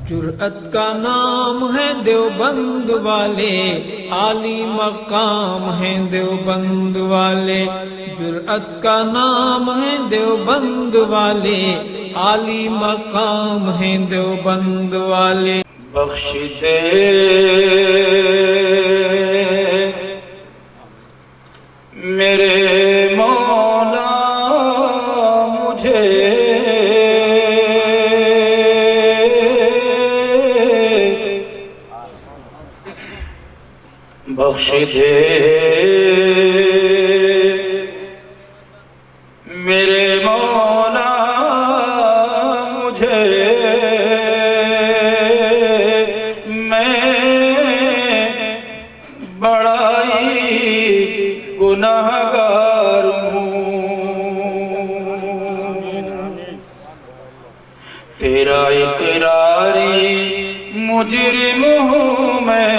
جرأت کا نام ہے دیوبند والے، عالی مقام ہیں دیوبند والے، جرأت کا نام ہے دیوبند والے، عالی مقام ہیں دیوبند والے۔ بخش دے میرے مولا مجھے، بخش دے میرے مولا مجھے، میں بڑا ہی گناہگار ہوں، تیرا اقراری مجرم ہوں میں،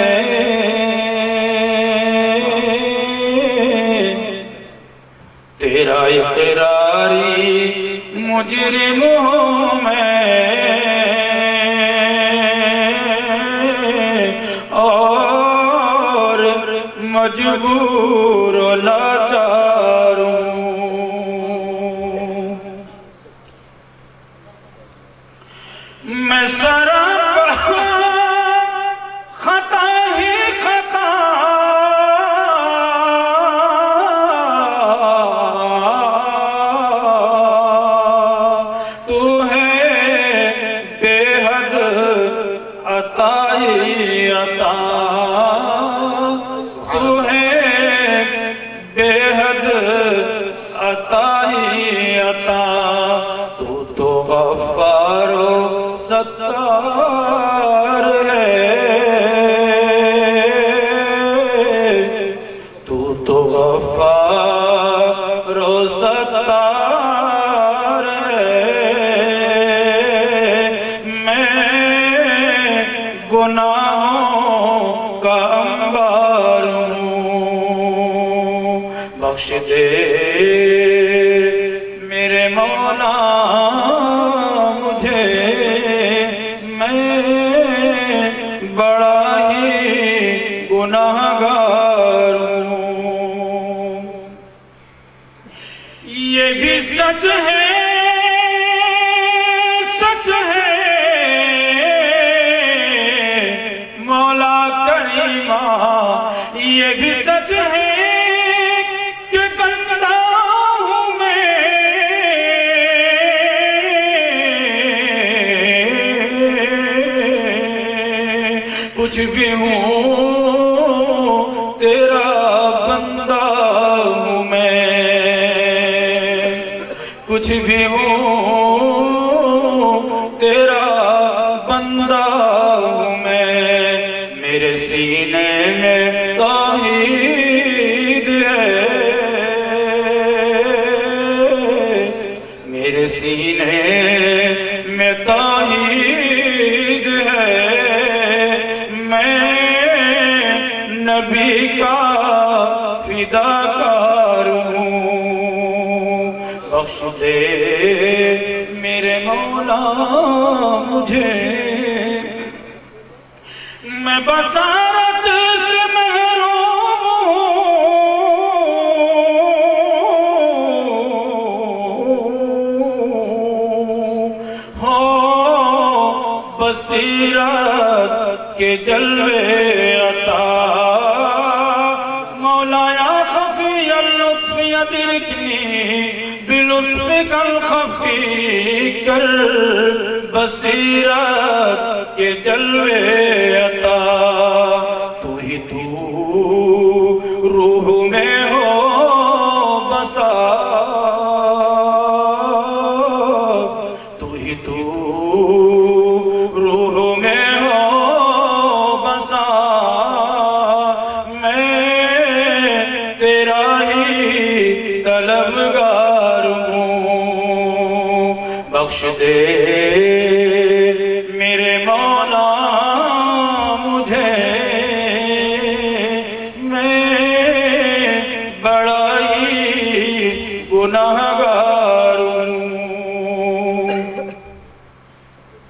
تیرا اقراری مجرم ہوں میں، اور مجبور و لاچار ہوں، میں سراپا خطا ہی خطا عطا، تو ہے بے حد عطا ہی عطا، تو غفار و ستار ہے، تو غفار و ستار ہے، میں گناہوں کا انبار ہوں، بخش دے میرے مولا مجھے، میں بڑا ہی گناہگار ہوں۔ یہ بھی سچ ہے، سچ ہے مولا کریمہ، یہ بھی سچ ہے کہ گندا ہوں میں، کچھ بھی ہوں تیرا بندہ ہوں میں، کچھ بھی ہوں تیرا بندہ ہوں میں، میرے سینے میں توحید ہے، میرے سینے میں توحید ہے، میں نبی کا فداکار ہوں، بخش دے میرے مولا مجھے، میں بصارت سے محروم ہوں، ہو بصیرت کے جلوے عطا، مولا یا خفی اللطف ادرکنی بلطفک الخفی، کر بصیرت کے جلوے عطا، تو ہی تو روح میں ہو بسا، تو ہی تو روح میں ہو بسا، میں تیرا ہی طلبگار ہوں، بخش دے